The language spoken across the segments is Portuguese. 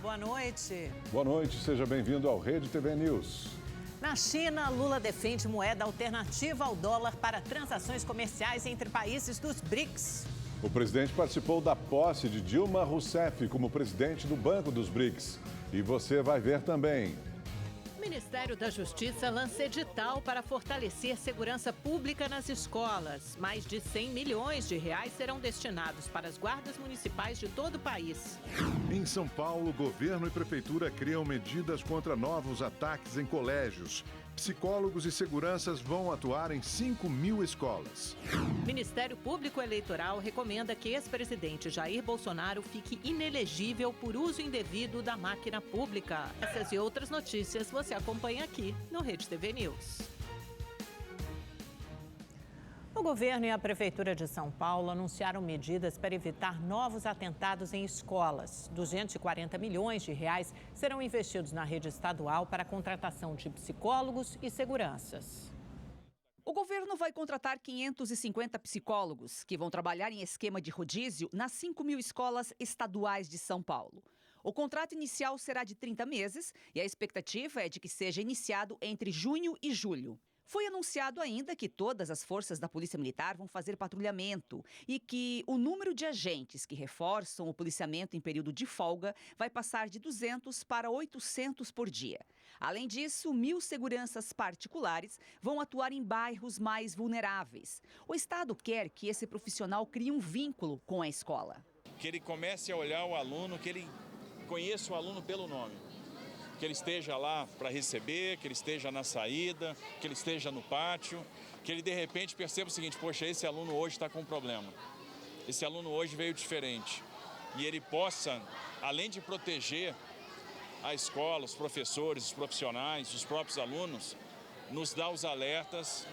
boa noite. Boa noite, seja bem-vindo ao Rede TV News. Na China, Lula defende moeda alternativa ao dólar para transações comerciais entre países dos BRICS. O presidente participou da posse de Dilma Rousseff como presidente do Banco dos BRICS. E você vai ver também. O Ministério da Justiça lança edital para fortalecer segurança pública nas escolas. Mais de 100 milhões de reais serão destinados para as guardas municipais de todo o país. Em São Paulo, governo e prefeitura criam medidas contra novos ataques em colégios. Psicólogos e seguranças vão atuar em 5.000 escolas. O Ministério Público Eleitoral recomenda que ex-presidente Jair Bolsonaro fique inelegível por uso indevido da máquina pública. Essas e outras notícias você acompanha aqui no Rede TV News. O governo e a Prefeitura de São Paulo anunciaram medidas para evitar novos atentados em escolas. 240 milhões de reais serão investidos na rede estadual para a contratação de psicólogos e seguranças. O governo vai contratar 550 psicólogos, que vão trabalhar em esquema de rodízio nas 5.000 escolas estaduais de São Paulo. O contrato inicial será de 30 meses e a expectativa é de que seja iniciado entre junho e julho. Foi anunciado ainda que todas as forças da Polícia Militar vão fazer patrulhamento e que o número de agentes que reforçam o policiamento em período de folga vai passar de 200 para 800 por dia. Além disso, 1.000 seguranças particulares vão atuar em bairros mais vulneráveis. O Estado quer que esse profissional crie um vínculo com a escola. Que ele comece a olhar o aluno, que ele conheça o aluno pelo nome. Que ele esteja lá para receber, que ele esteja na saída, que ele esteja no pátio, que ele de repente perceba o seguinte: poxa, esse aluno hoje está com um problema, esse aluno hoje veio diferente. E ele possa, além de proteger a escola, os professores, os profissionais, os próprios alunos, nos dar os alertas,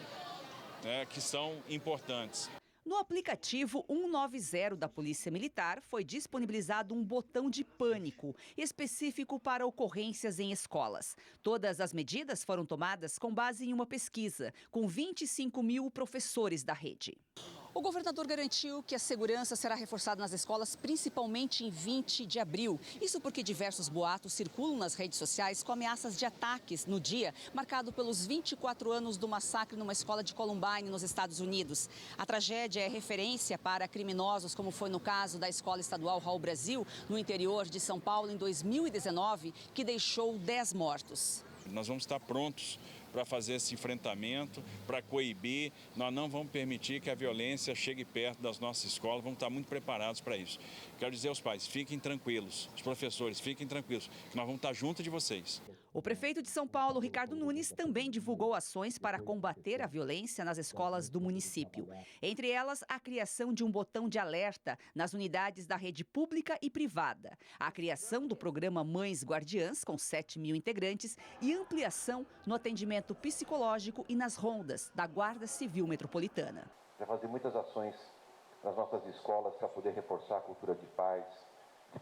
que são importantes. No aplicativo 190 da Polícia Militar, foi disponibilizado um botão de pânico específico para ocorrências em escolas. Todas as medidas foram tomadas com base em uma pesquisa, com 25.000 professores da rede. O governador garantiu que a segurança será reforçada nas escolas, principalmente em 20 de abril. Isso porque diversos boatos circulam nas redes sociais com ameaças de ataques no dia marcado pelos 24 anos do massacre numa escola de Columbine, nos Estados Unidos. A tragédia é referência para criminosos, como foi no caso da Escola Estadual Raul Brasil, no interior de São Paulo, em 2019, que deixou 10 mortos. Nós vamos estar prontos para fazer esse enfrentamento, para coibir. Nós não vamos permitir que a violência chegue perto das nossas escolas, vamos estar muito preparados para isso. Quero dizer aos pais, fiquem tranquilos, os professores, fiquem tranquilos, que nós vamos estar junto de vocês. O prefeito de São Paulo, Ricardo Nunes, também divulgou ações para combater a violência nas escolas do município. Entre elas, a criação de um botão de alerta nas unidades da rede pública e privada, a criação do programa Mães Guardiãs, com 7.000 integrantes, e ampliação no atendimento psicológico e nas rondas da Guarda Civil Metropolitana. Já fazer muitas ações nas nossas escolas para poder reforçar a cultura de paz,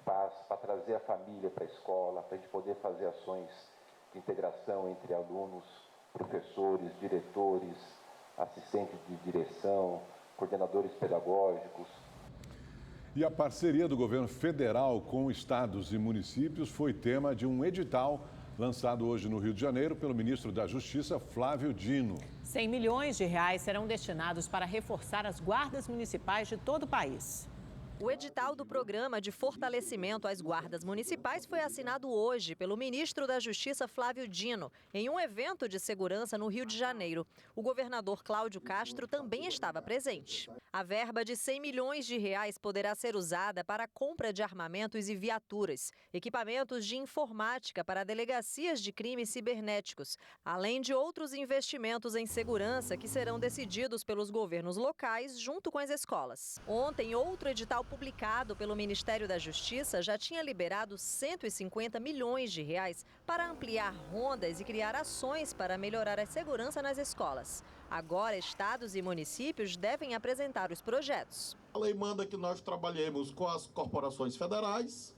para trazer a família para a escola, para a gente poder fazer ações de integração entre alunos, professores, diretores, assistentes de direção, coordenadores pedagógicos. E a parceria do governo federal com estados e municípios foi tema de um edital lançado hoje no Rio de Janeiro pelo ministro da Justiça, Flávio Dino. 100 milhões de reais serão destinados para reforçar as guardas municipais de todo o país. O edital do Programa de Fortalecimento às Guardas Municipais foi assinado hoje pelo ministro da Justiça, Flávio Dino, em um evento de segurança no Rio de Janeiro. O governador Cláudio Castro também estava presente. A verba de 100 milhões de reais poderá ser usada para a compra de armamentos e viaturas, equipamentos de informática para delegacias de crimes cibernéticos, além de outros investimentos em segurança que serão decididos pelos governos locais junto com as escolas. Ontem, outro edital publicado pelo Ministério da Justiça já tinha liberado 150 milhões de reais para ampliar rondas e criar ações para melhorar a segurança nas escolas. Agora, estados e municípios devem apresentar os projetos. A lei manda que nós trabalhemos com as corporações federais,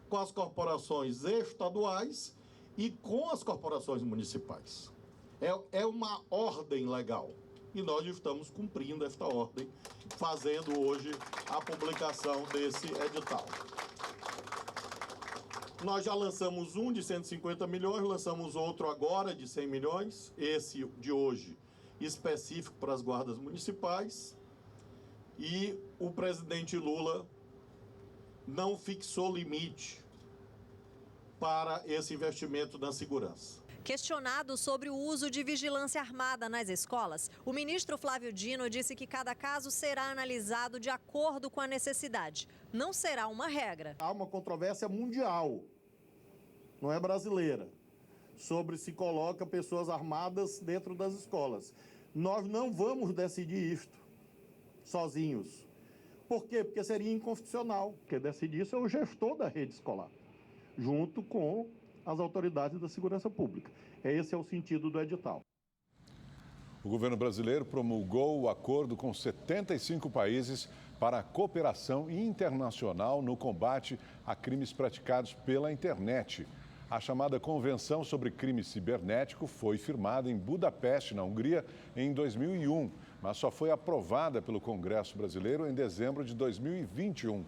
com as corporações estaduais e com as corporações municipais. É uma ordem legal. E nós estamos cumprindo esta ordem, fazendo hoje a publicação desse edital. Nós já lançamos um de 150 milhões, lançamos outro agora de 100 milhões, esse de hoje específico para as guardas municipais. E o presidente Lula não fixou limite para esse investimento na segurança. Questionado sobre o uso de vigilância armada nas escolas, o ministro Flávio Dino disse que cada caso será analisado de acordo com a necessidade. Não será uma regra. Há uma controvérsia mundial, não é brasileira, sobre se coloca pessoas armadas dentro das escolas. Nós não vamos decidir isto sozinhos. Por quê? Porque seria inconstitucional. Quem decide isso é o gestor da rede escolar, junto com as autoridades da segurança pública. Esse é o sentido do edital. O governo brasileiro promulgou o acordo com 75 países para a cooperação internacional no combate a crimes praticados pela internet. A chamada Convenção sobre Crime Cibernético foi firmada em Budapeste, na Hungria, em 2001, mas só foi aprovada pelo Congresso brasileiro em dezembro de 2021.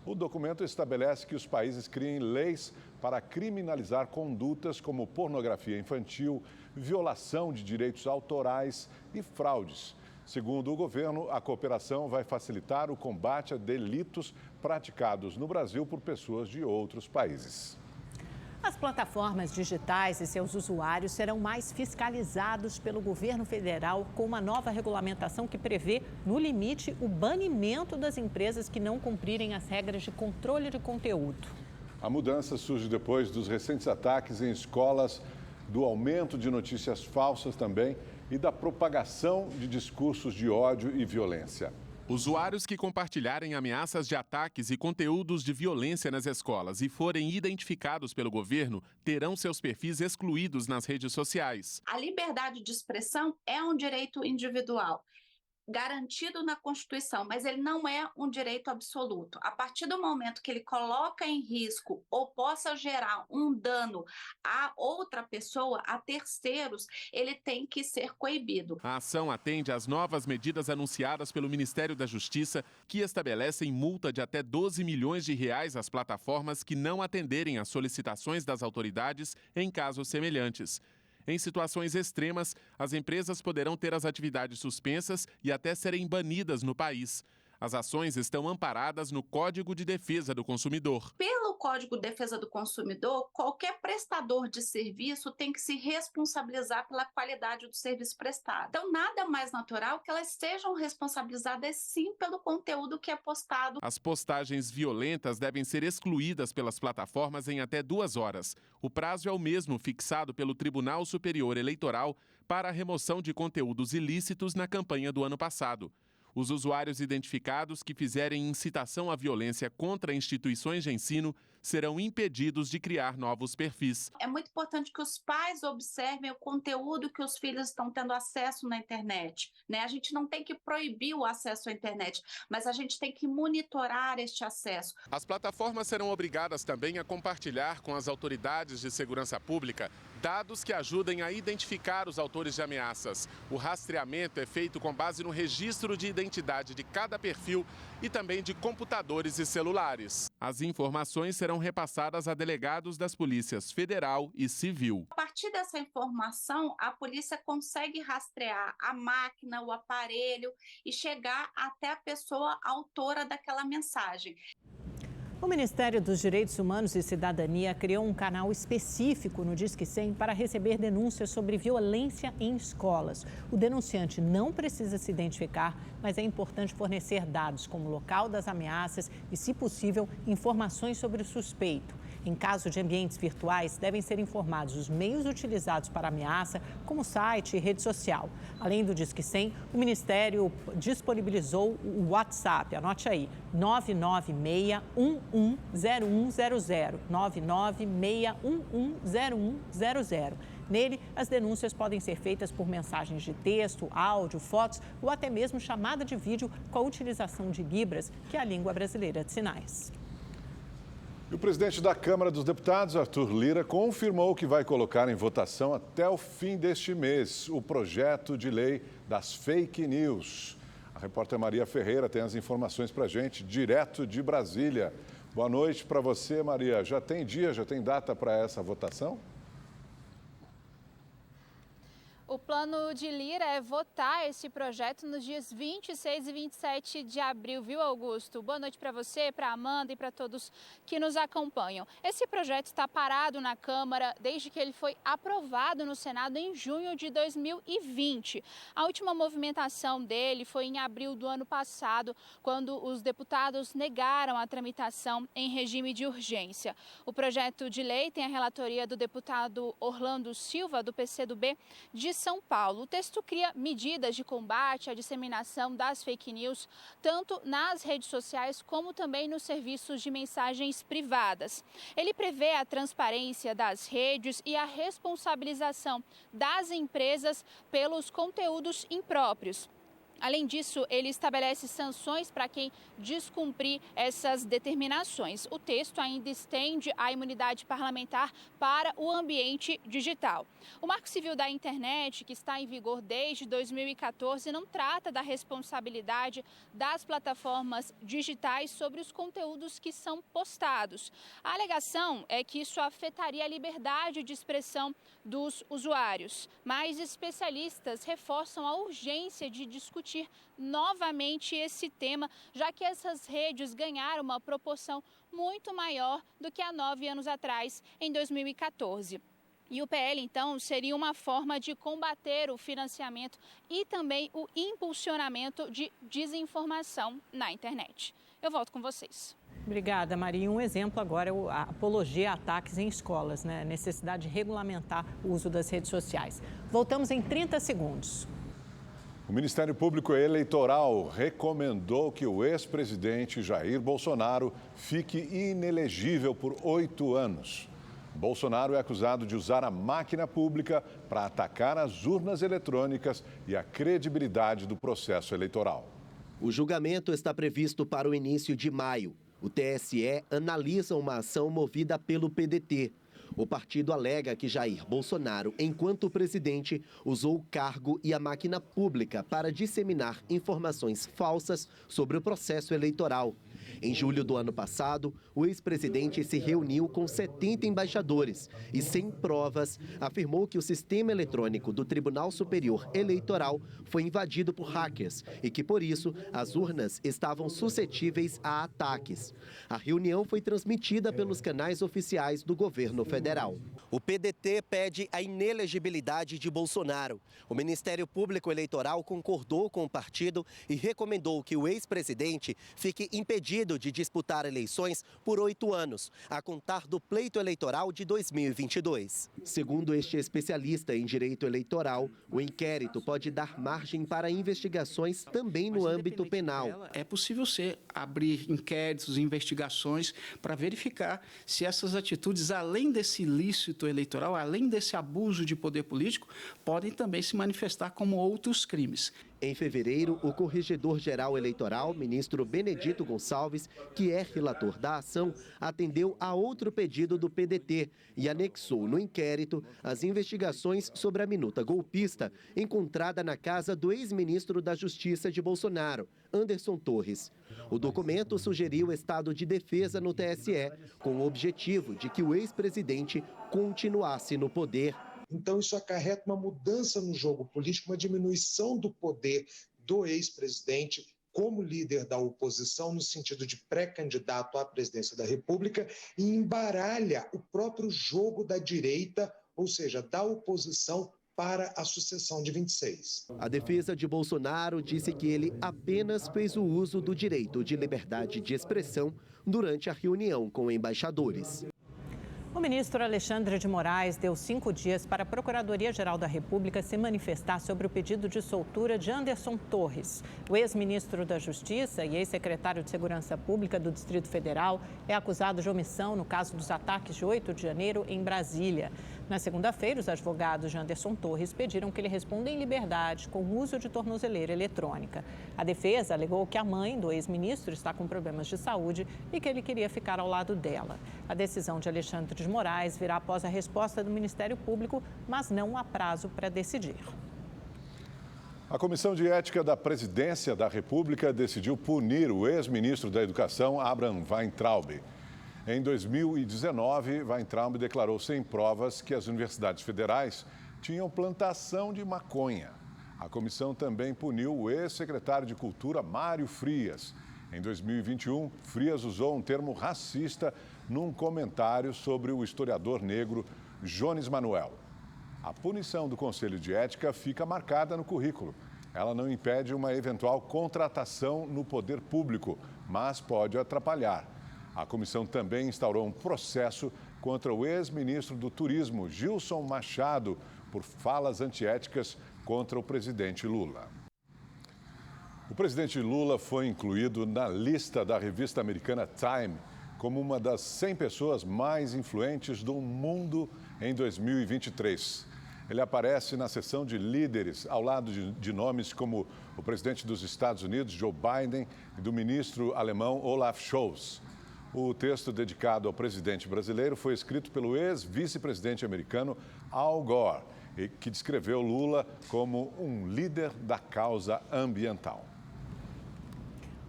O documento estabelece que os países criem leis para criminalizar condutas como pornografia infantil, violação de direitos autorais e fraudes. Segundo o governo, a cooperação vai facilitar o combate a delitos praticados no Brasil por pessoas de outros países. As plataformas digitais e seus usuários serão mais fiscalizados pelo governo federal com uma nova regulamentação que prevê, no limite, o banimento das empresas que não cumprirem as regras de controle de conteúdo. A mudança surge depois dos recentes ataques em escolas, do aumento de notícias falsas também e da propagação de discursos de ódio e violência. Usuários que compartilharem ameaças de ataques e conteúdos de violência nas escolas e forem identificados pelo governo terão seus perfis excluídos nas redes sociais. A liberdade de expressão é um direito individual, garantido na Constituição, mas ele não é um direito absoluto. A partir do momento que ele coloca em risco ou possa gerar um dano a outra pessoa, a terceiros, ele tem que ser coibido. A ação atende às novas medidas anunciadas pelo Ministério da Justiça, que estabelecem multa de até 12 milhões de reais às plataformas que não atenderem às solicitações das autoridades em casos semelhantes. Em situações extremas, as empresas poderão ter as atividades suspensas e até serem banidas no país. As ações estão amparadas no Código de Defesa do Consumidor. Pelo Código de Defesa do Consumidor, qualquer prestador de serviço tem que se responsabilizar pela qualidade do serviço prestado. Então, nada mais natural que elas sejam responsabilizadas sim pelo conteúdo que é postado. As postagens violentas devem ser excluídas pelas plataformas em até 2 horas. O prazo é o mesmo fixado pelo Tribunal Superior Eleitoral para a remoção de conteúdos ilícitos na campanha do ano passado. Os usuários identificados que fizerem incitação à violência contra instituições de ensino serão impedidos de criar novos perfis. É muito importante que os pais observem o conteúdo que os filhos estão tendo acesso na internet, né? A gente não tem que proibir o acesso à internet, mas a gente tem que monitorar este acesso. As plataformas serão obrigadas também a compartilhar com as autoridades de segurança pública dados que ajudem a identificar os autores de ameaças. O rastreamento é feito com base no registro de identidade de cada perfil e também de computadores e celulares. As informações serão repassadas a delegados das polícias federal e civil. A partir dessa informação, a polícia consegue rastrear a máquina, o aparelho e chegar até a pessoa autora daquela mensagem. O Ministério dos Direitos Humanos e Cidadania criou um canal específico no Disque 100 para receber denúncias sobre violência em escolas. O denunciante não precisa se identificar, mas é importante fornecer dados como o local das ameaças e, se possível, informações sobre o suspeito. Em caso de ambientes virtuais, devem ser informados os meios utilizados para ameaça, como site e rede social. Além do Disque 100, o Ministério disponibilizou o WhatsApp, anote aí, 996110100, 996110100. Nele, as denúncias podem ser feitas por mensagens de texto, áudio, fotos ou até mesmo chamada de vídeo com a utilização de Libras, que é a língua brasileira de sinais. E o presidente da Câmara dos Deputados, Arthur Lira, confirmou que vai colocar em votação até o fim deste mês o projeto de lei das fake news. A repórter Maria Ferreira tem as informações para a gente, direto de Brasília. Boa noite para você, Maria. Já tem data para essa votação? O plano de Lira é votar esse projeto nos dias 26 e 27 de abril, viu, Augusto? Boa noite para você, para a Amanda e para todos que nos acompanham. Esse projeto está parado na Câmara desde que ele foi aprovado no Senado em junho de 2020. A última movimentação dele foi em abril do ano passado, quando os deputados negaram a tramitação em regime de urgência. O projeto de lei tem a relatoria do deputado Orlando Silva, do PCdoB de São Paulo. O texto cria medidas de combate à disseminação das fake news, tanto nas redes sociais como também nos serviços de mensagens privadas. Ele prevê a transparência das redes e a responsabilização das empresas pelos conteúdos impróprios. Além disso, ele estabelece sanções para quem descumprir essas determinações. O texto ainda estende a imunidade parlamentar para o ambiente digital. O Marco Civil da Internet, que está em vigor desde 2014, não trata da responsabilidade das plataformas digitais sobre os conteúdos que são postados. A alegação é que isso afetaria a liberdade de expressão dos usuários, mas especialistas reforçam a urgência de discutir novamente esse tema, já que essas redes ganharam uma proporção muito maior do que há 9 anos atrás, em 2014. E o PL, então, seria uma forma de combater o financiamento e também o impulsionamento de desinformação na internet. Eu volto com vocês. Obrigada, Maria. Um exemplo agora é a apologia a ataques em escolas, né? A necessidade de regulamentar o uso das redes sociais. Voltamos em 30 segundos. O Ministério Público Eleitoral recomendou que o ex-presidente Jair Bolsonaro fique inelegível por 8 anos. Bolsonaro é acusado de usar a máquina pública para atacar as urnas eletrônicas e a credibilidade do processo eleitoral. O julgamento está previsto para o início de maio. O TSE analisa uma ação movida pelo PDT. O partido alega que Jair Bolsonaro, enquanto presidente, usou o cargo e a máquina pública para disseminar informações falsas sobre o processo eleitoral. Em julho do ano passado, o ex-presidente se reuniu com 70 embaixadores e, sem provas, afirmou que o sistema eletrônico do Tribunal Superior Eleitoral foi invadido por hackers e que, por isso, as urnas estavam suscetíveis a ataques. A reunião foi transmitida pelos canais oficiais do governo federal. O PDT pede a inelegibilidade de Bolsonaro. O Ministério Público Eleitoral concordou com o partido e recomendou que o ex-presidente fique impedido de disputar eleições por 8 anos, a contar do pleito eleitoral de 2022. Segundo este especialista em direito eleitoral, o inquérito pode dar margem para investigações também no âmbito penal. É possível abrir inquéritos, investigações para verificar se essas atitudes, além desse ilícito eleitoral, além desse abuso de poder político, podem também se manifestar como outros crimes. Em fevereiro, o corregedor-geral eleitoral, ministro Benedito Gonçalves, que é relator da ação, atendeu a outro pedido do PDT e anexou no inquérito as investigações sobre a minuta golpista encontrada na casa do ex-ministro da Justiça de Bolsonaro, Anderson Torres. O documento sugeriu estado de defesa no TSE, com o objetivo de que o ex-presidente continuasse no poder. Então, isso acarreta uma mudança no jogo político, uma diminuição do poder do ex-presidente como líder da oposição, no sentido de pré-candidato à presidência da República, e embaralha o próprio jogo da direita, ou seja, da oposição, para a sucessão de 26. A defesa de Bolsonaro disse que ele apenas fez o uso do direito de liberdade de expressão durante a reunião com embaixadores. O ministro Alexandre de Moraes deu 5 dias para a Procuradoria-Geral da República se manifestar sobre o pedido de soltura de Anderson Torres. O ex-ministro da Justiça e ex-secretário de Segurança Pública do Distrito Federal é acusado de omissão no caso dos ataques de 8 de janeiro em Brasília. Na segunda-feira, os advogados de Anderson Torres pediram que ele responda em liberdade com o uso de tornozeleira eletrônica. A defesa alegou que a mãe do ex-ministro está com problemas de saúde e que ele queria ficar ao lado dela. A decisão de Alexandre de Moraes virá após a resposta do Ministério Público, mas não há prazo para decidir. A Comissão de Ética da Presidência da República decidiu punir o ex-ministro da Educação, Abraham Weintraub. Em 2019, Weintraub declarou sem provas que as universidades federais tinham plantação de maconha. A comissão também puniu o ex-secretário de Cultura, Mário Frias. Em 2021, Frias usou um termo racista num comentário sobre o historiador negro Jones Manuel. A punição do Conselho de Ética fica marcada no currículo. Ela não impede uma eventual contratação no poder público, mas pode atrapalhar. A comissão também instaurou um processo contra o ex-ministro do Turismo, Gilson Machado, por falas antiéticas contra o presidente Lula. O presidente Lula foi incluído na lista da revista americana Time como uma das 100 pessoas mais influentes do mundo em 2023. Ele aparece na seção de líderes, ao lado de nomes como o presidente dos Estados Unidos, Joe Biden, e do ministro alemão Olaf Scholz. O texto dedicado ao presidente brasileiro foi escrito pelo ex-vice-presidente americano Al Gore, que descreveu Lula como um líder da causa ambiental.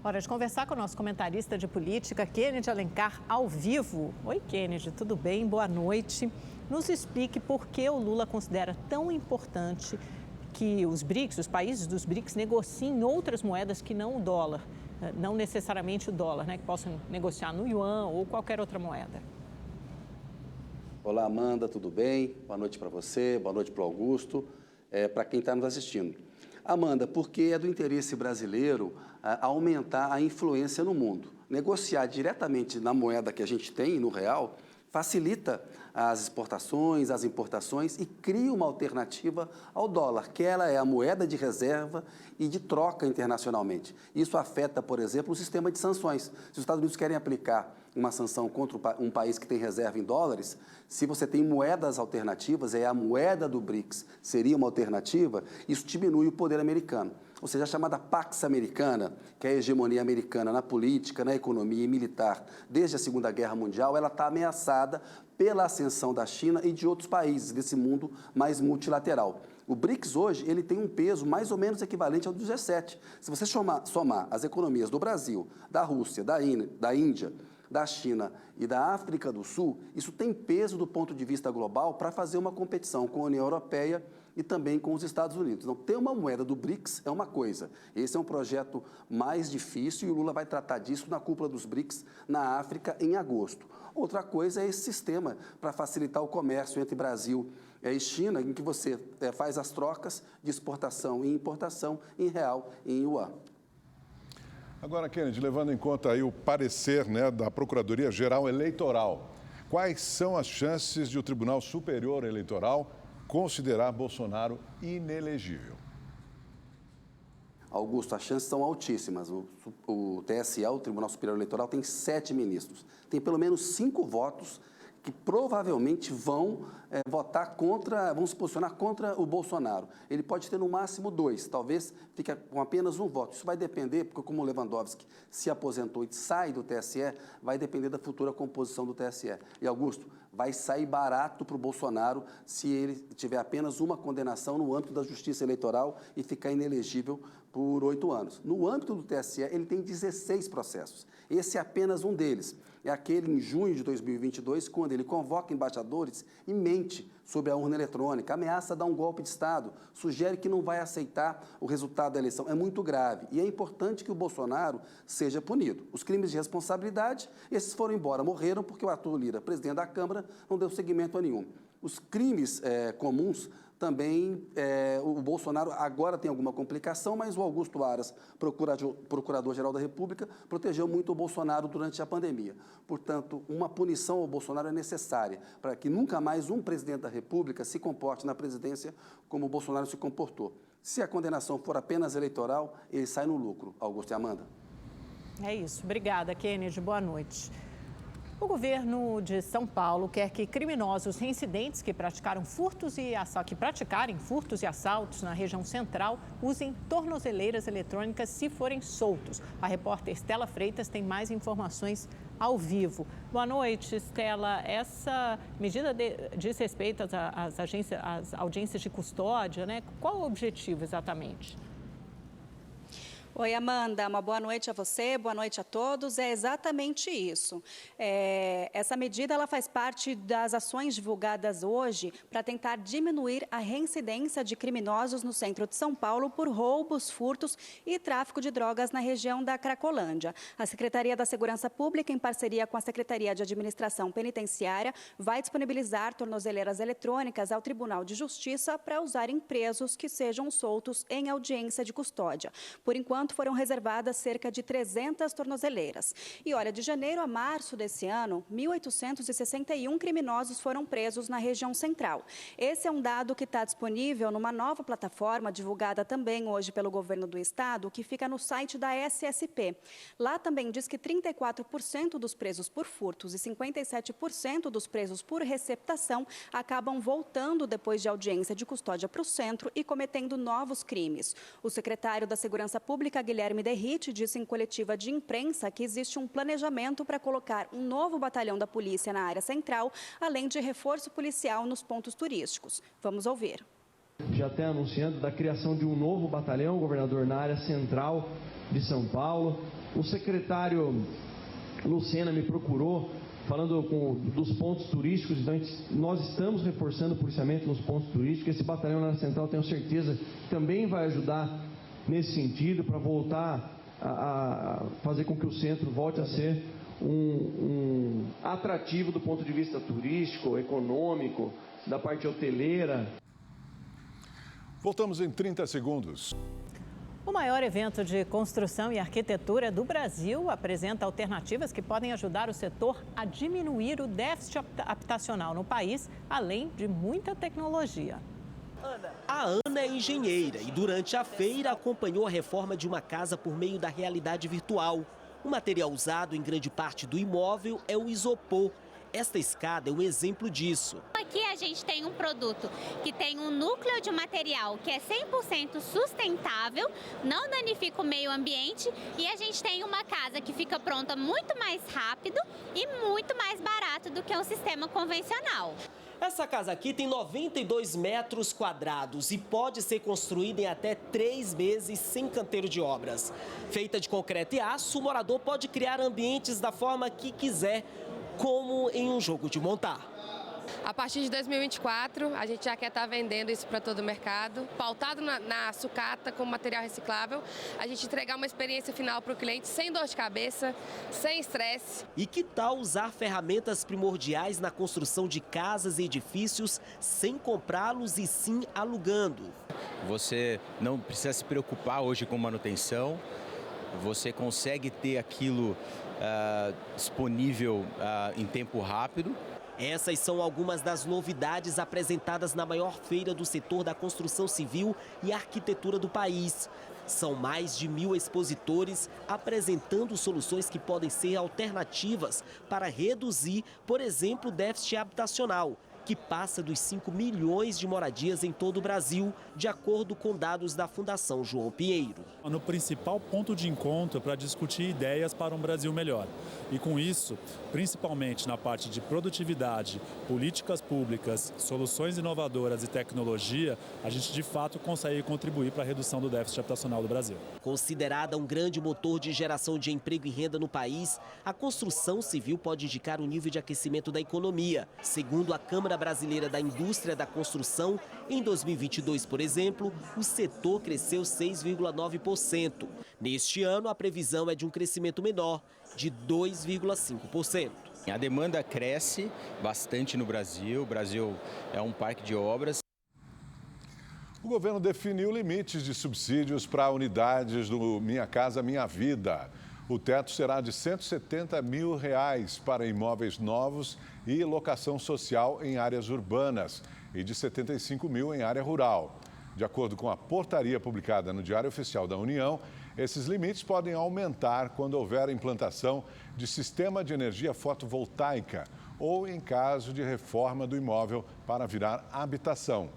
Hora de conversar com o nosso comentarista de política, Kennedy Alencar, ao vivo. Oi, Kennedy, tudo bem? Boa noite. Nos explique por que o Lula considera tão importante que os BRICS, os países dos BRICS, negociem outras moedas que não o dólar. Não necessariamente o dólar, né? Que possam negociar no yuan ou qualquer outra moeda. Olá, Amanda, tudo bem? Boa noite para você, boa noite para o Augusto, para quem está nos assistindo. Amanda, porque é do interesse brasileiro aumentar a influência no mundo. Negociar diretamente na moeda que a gente tem, no real, facilita as exportações, as importações e cria uma alternativa ao dólar, que ela é a moeda de reserva e de troca internacionalmente. Isso afeta, por exemplo, o sistema de sanções. Se os Estados Unidos querem aplicar uma sanção contra um país que tem reserva em dólares, se você tem moedas alternativas, a moeda do BRICS seria uma alternativa, isso diminui o poder americano. Ou seja, a chamada Pax Americana, que é a hegemonia americana na política, na economia e militar desde a Segunda Guerra Mundial, ela está ameaçada pela ascensão da China e de outros países desse mundo mais multilateral. O BRICS hoje ele tem um peso mais ou menos equivalente ao do G7. Se você somar as economias do Brasil, da Rússia, da Índia, da China e da África do Sul, isso tem peso do ponto de vista global para fazer uma competição com a União Europeia e também com os Estados Unidos. Então, ter uma moeda do BRICS é uma coisa. Esse é um projeto mais difícil e o Lula vai tratar disso na cúpula dos BRICS na África em agosto. Outra coisa é esse sistema para facilitar o comércio entre Brasil e China, em que você faz as trocas de exportação e importação em real e em yuan. Agora, Kennedy, levando em conta aí o parecer, da Procuradoria-Geral Eleitoral, quais são as chances de o Tribunal Superior Eleitoral considerar Bolsonaro inelegível? Augusto, as chances são altíssimas. O TSE, o Tribunal Superior Eleitoral, tem 7 ministros. Tem pelo menos 5 votos que provavelmente vão vão se posicionar contra o Bolsonaro. Ele pode ter no máximo 2, talvez fique com apenas um voto. Isso vai depender, porque como o Lewandowski se aposentou e sai do TSE, vai depender da futura composição do TSE. E, Augusto, vai sair barato para o Bolsonaro se ele tiver apenas uma condenação no âmbito da Justiça Eleitoral e ficar inelegível por 8 anos. No âmbito do TSE, ele tem 16 processos. Esse é apenas um deles. É aquele em junho de 2022, quando ele convoca embaixadores e mente sobre a urna eletrônica, ameaça dar um golpe de Estado, sugere que não vai aceitar o resultado da eleição. É muito grave e é importante que o Bolsonaro seja punido. Os crimes de responsabilidade, esses foram embora, morreram porque o Arthur Lira, presidente da Câmara, não deu seguimento a nenhum. Os crimes comuns também, o Bolsonaro agora tem alguma complicação, mas o Augusto Aras, procurador-geral da República, protegeu muito o Bolsonaro durante a pandemia. Portanto, uma punição ao Bolsonaro é necessária para que nunca mais um presidente da República se comporte na presidência como o Bolsonaro se comportou. Se a condenação for apenas eleitoral, ele sai no lucro. Augusto e Amanda. É isso. Obrigada, Kennedy. Boa noite. O governo de São Paulo quer que criminosos reincidentes que praticarem furtos e assaltos na região central usem tornozeleiras eletrônicas se forem soltos. A repórter Estela Freitas tem mais informações ao vivo. Boa noite, Estela. Essa medida diz respeito às audiências de custódia, né? Qual o objetivo exatamente? Oi, Amanda, uma boa noite a você, boa noite a todos. É exatamente isso. Essa medida ela faz parte das ações divulgadas hoje para tentar diminuir a reincidência de criminosos no centro de São Paulo por roubos, furtos e tráfico de drogas na região da Cracolândia. A Secretaria da Segurança Pública, em parceria com a Secretaria de Administração Penitenciária, vai disponibilizar tornozeleiras eletrônicas ao Tribunal de Justiça para usarem presos que sejam soltos em audiência de custódia. Por enquanto, foram reservadas cerca de 300 tornozeleiras. E olha, de janeiro a março desse ano, 1.861 criminosos foram presos na região central. Esse é um dado que está disponível numa nova plataforma, divulgada também hoje pelo governo do estado, que fica no site da SSP. Lá também diz que 34% dos presos por furtos e 57% dos presos por receptação acabam voltando depois de audiência de custódia para o centro e cometendo novos crimes. O secretário da Segurança Pública, Guilherme Derrite, disse em coletiva de imprensa que existe um planejamento para colocar um novo batalhão da polícia na área central, além de reforço policial nos pontos turísticos. Vamos ouvir. Já até anunciando da criação de um novo batalhão, governador, na área central de São Paulo. O secretário Lucena me procurou falando dos pontos turísticos, então nós estamos reforçando o policiamento nos pontos turísticos. Esse batalhão na área central, tenho certeza, também vai ajudar nesse sentido, para voltar a fazer com que o centro volte a ser um atrativo do ponto de vista turístico, econômico, da parte hoteleira. Voltamos em 30 segundos. O maior evento de construção e arquitetura do Brasil apresenta alternativas que podem ajudar o setor a diminuir o déficit habitacional no país, além de muita tecnologia. A Ana é engenheira e durante a feira acompanhou a reforma de uma casa por meio da realidade virtual. O material usado em grande parte do imóvel é o isopor. Esta escada é um exemplo disso. Aqui a gente tem um produto que tem um núcleo de material que é 100% sustentável, não danifica o meio ambiente, e a gente tem uma casa que fica pronta muito mais rápido e muito mais barato do que um sistema convencional. Essa casa aqui tem 92 metros quadrados e pode ser construída em até 3 meses sem canteiro de obras. Feita de concreto e aço, o morador pode criar ambientes da forma que quiser, como em um jogo de montar. A partir de 2024, a gente já quer estar vendendo isso para todo o mercado, pautado na sucata com material reciclável, a gente entregar uma experiência final para o cliente sem dor de cabeça, sem estresse. E que tal usar ferramentas primordiais na construção de casas e edifícios sem comprá-los e sim alugando? Você não precisa se preocupar hoje com manutenção, você consegue ter aquilo disponível em tempo rápido. Essas são algumas das novidades apresentadas na maior feira do setor da construção civil e arquitetura do país. São mais de 1.000 expositores apresentando soluções que podem ser alternativas para reduzir, por exemplo, o déficit habitacional, que passa dos 5 milhões de moradias em todo o Brasil, de acordo com dados da Fundação João Pinheiro. No principal ponto de encontro para discutir ideias para um Brasil melhor. E com isso, principalmente na parte de produtividade, políticas públicas, soluções inovadoras e tecnologia, a gente de fato consegue contribuir para a redução do déficit habitacional do Brasil. Considerada um grande motor de geração de emprego e renda no país, a construção civil pode indicar o nível de aquecimento da economia. Segundo a Câmara Brasileira da Indústria da Construção, em 2022, por exemplo, o setor cresceu 6,9%. Neste ano, a previsão é de um crescimento menor, de 2,5%. A demanda cresce bastante no Brasil. O Brasil é um parque de obras. O governo definiu limites de subsídios para unidades do Minha Casa Minha Vida. O teto será de R$ 170 mil para imóveis novos e locação social em áreas urbanas e de R$ 75 mil em área rural. De acordo com a portaria publicada no Diário Oficial da União, esses limites podem aumentar quando houver implantação de sistema de energia fotovoltaica ou em caso de reforma do imóvel para virar habitação.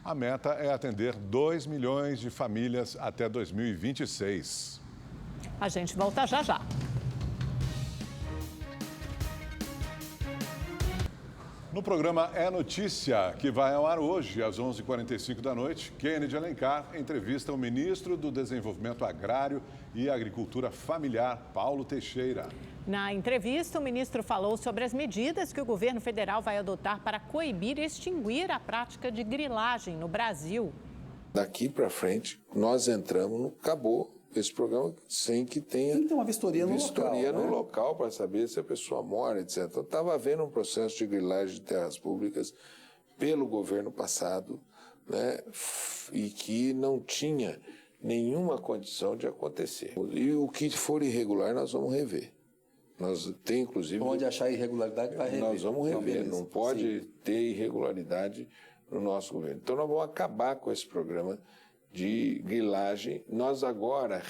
A meta é atender 2 milhões de famílias até 2026. A gente volta já já. No programa É Notícia, que vai ao ar hoje, às 11h45 da noite, Kennedy Alencar entrevista o ministro do Desenvolvimento Agrário e Agricultura Familiar, Paulo Teixeira. Na entrevista, o ministro falou sobre as medidas que o governo federal vai adotar para coibir e extinguir a prática de grilagem no Brasil. Daqui para frente, nós entramos, acabou esse programa sem que tenha uma vistoria no local para saber se a pessoa mora, etc. Estava havendo um processo de grilagem de terras públicas pelo governo passado, né, e que não tinha nenhuma condição de acontecer. E o que for irregular nós vamos rever. Nós tem inclusive onde achar irregularidade vai rever. Nós vamos rever. Não pode ter irregularidade no nosso governo. Então nós vamos acabar com esse programa de grilagem. Nós agora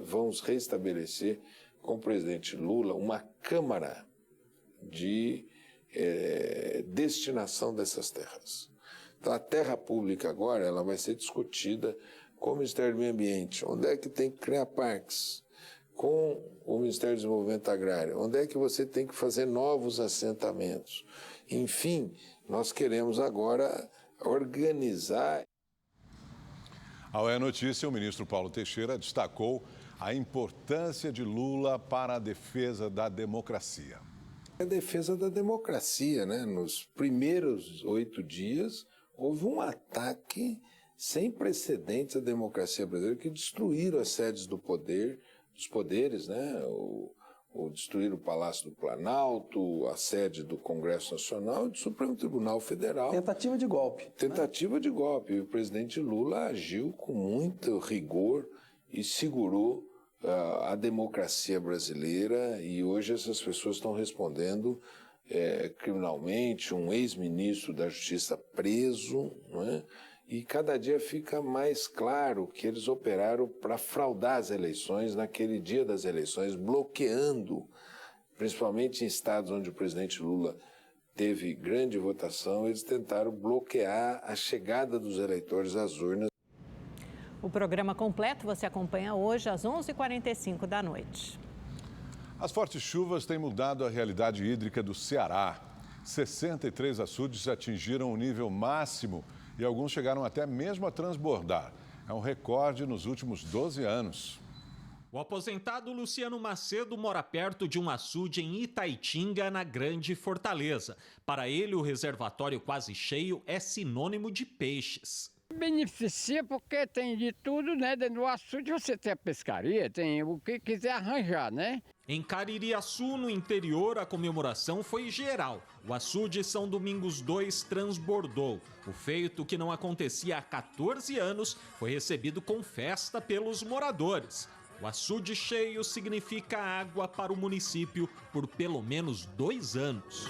vamos restabelecer com o presidente Lula uma Câmara de destinação dessas terras. Então a terra pública agora ela vai ser discutida com o Ministério do Meio Ambiente. Onde é que tem que criar parques? Com o Ministério do Desenvolvimento Agrário. Onde é que você tem que fazer novos assentamentos? Enfim, nós queremos agora organizar. Ao É Notícia, o ministro Paulo Teixeira destacou a importância de Lula para a defesa da democracia. A defesa da democracia, né? Nos primeiros 8 dias, houve um ataque sem precedentes à democracia brasileira que destruíram as sedes do poder, dos poderes, né? Destruir o Palácio do Planalto, a sede do Congresso Nacional e do Supremo Tribunal Federal. Tentativa de golpe. Tentativa de golpe. E o presidente Lula agiu com muito rigor e segurou a democracia brasileira. E hoje essas pessoas estão respondendo criminalmente, um ex-ministro da Justiça preso, não é? E cada dia fica mais claro que eles operaram para fraudar as eleições naquele dia das eleições, bloqueando, principalmente em estados onde o presidente Lula teve grande votação, eles tentaram bloquear a chegada dos eleitores às urnas. O programa completo você acompanha hoje às 11h45 da noite. As fortes chuvas têm mudado a realidade hídrica do Ceará. 63 açudes atingiram o nível máximo e alguns chegaram até mesmo a transbordar. É um recorde nos últimos 12 anos. O aposentado Luciano Macedo mora perto de um açude em Itaitinga, na Grande Fortaleza. Para ele, o reservatório quase cheio é sinônimo de peixes. Beneficia porque tem de tudo, né? Dentro do açude você tem a pescaria, tem o que quiser arranjar, né? Em Caririaçu, no interior, a comemoração foi geral. O açude São Domingos II transbordou. O feito, que não acontecia há 14 anos, foi recebido com festa pelos moradores. O açude cheio significa água para o município por pelo menos 2 anos.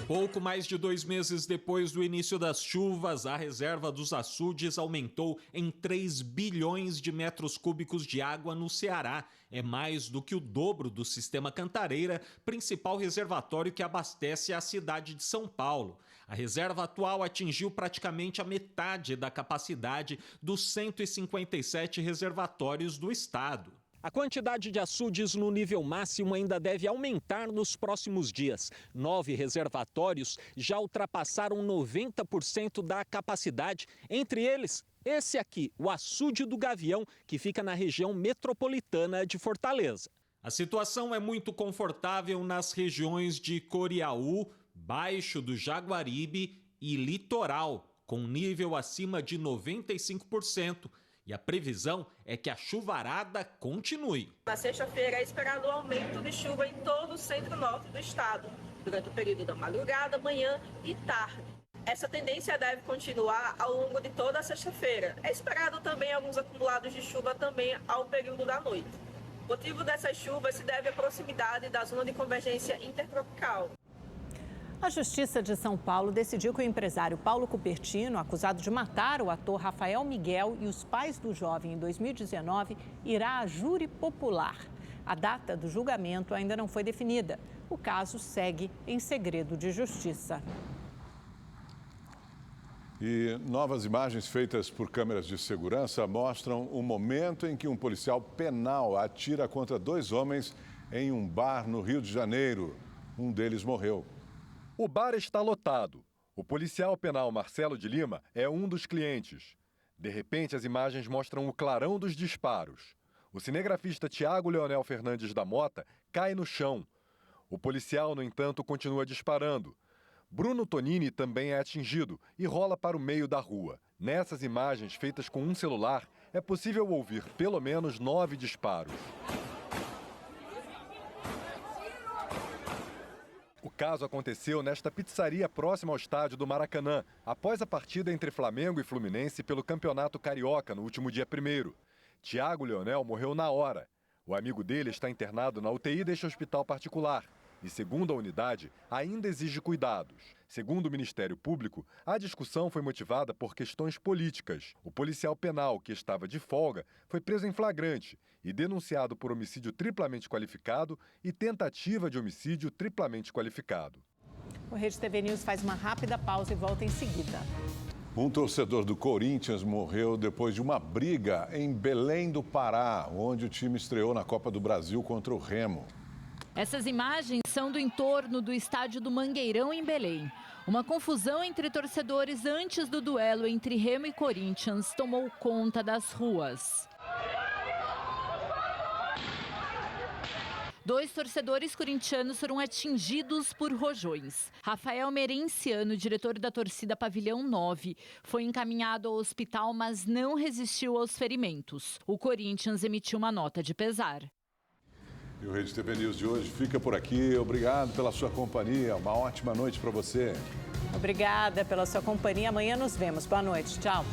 Pouco mais de 2 meses depois do início das chuvas, a reserva dos açudes aumentou em 3 bilhões de metros cúbicos de água no Ceará. É mais do que o dobro do Sistema Cantareira, principal reservatório que abastece a cidade de São Paulo. A reserva atual atingiu praticamente a metade da capacidade dos 157 reservatórios do estado. A quantidade de açudes no nível máximo ainda deve aumentar nos próximos dias. 9 reservatórios já ultrapassaram 90% da capacidade. Entre eles, esse aqui, o Açude do Gavião, que fica na região metropolitana de Fortaleza. A situação é muito confortável nas regiões de Coriaú, Baixo do Jaguaribe e Litoral, com nível acima de 95%. E a previsão é que a chuvarada continue. Na sexta-feira é esperado um aumento de chuva em todo o centro-norte do estado, durante o período da madrugada, manhã e tarde. Essa tendência deve continuar ao longo de toda a sexta-feira. É esperado também alguns acumulados de chuva também ao período da noite. O motivo dessas chuvas se deve à proximidade da zona de convergência intertropical. A Justiça de São Paulo decidiu que o empresário Paulo Cupertino, acusado de matar o ator Rafael Miguel e os pais do jovem em 2019, irá a júri popular. A data do julgamento ainda não foi definida. O caso segue em segredo de justiça. E novas imagens feitas por câmeras de segurança mostram o momento em que um policial penal atira contra 2 homens em um bar no Rio de Janeiro. um deles morreu. O bar está lotado. O policial penal Marcelo de Lima é um dos clientes. De repente, as imagens mostram o clarão dos disparos. O cinegrafista Tiago Leonel Fernandes da Mota cai no chão. O policial, no entanto, continua disparando. Bruno Tonini também é atingido e rola para o meio da rua. Nessas imagens, feitas com um celular, é possível ouvir pelo menos 9 disparos. O caso aconteceu nesta pizzaria próxima ao estádio do Maracanã, após a partida entre Flamengo e Fluminense pelo Campeonato Carioca no último dia 1º. Tiago Leonel morreu na hora. O amigo dele está internado na UTI deste hospital particular e, segundo a unidade, ainda exige cuidados. Segundo o Ministério Público, a discussão foi motivada por questões políticas. O policial penal, que estava de folga, foi preso em flagrante e denunciado por homicídio triplamente qualificado e tentativa de homicídio triplamente qualificado. O Rede TV News faz uma rápida pausa e volta em seguida. Um torcedor do Corinthians morreu depois de uma briga em Belém do Pará, onde o time estreou na Copa do Brasil contra o Remo. Essas imagens são do entorno do estádio do Mangueirão, em Belém. Uma confusão entre torcedores antes do duelo entre Remo e Corinthians tomou conta das ruas. 2 torcedores corintianos foram atingidos por rojões. Rafael Merenciano, diretor da torcida Pavilhão 9, foi encaminhado ao hospital, mas não resistiu aos ferimentos. O Corinthians emitiu uma nota de pesar. E o Rede TV News de hoje fica por aqui. Obrigado pela sua companhia. Uma ótima noite para você. Obrigada pela sua companhia. Amanhã nos vemos. Boa noite. Tchau.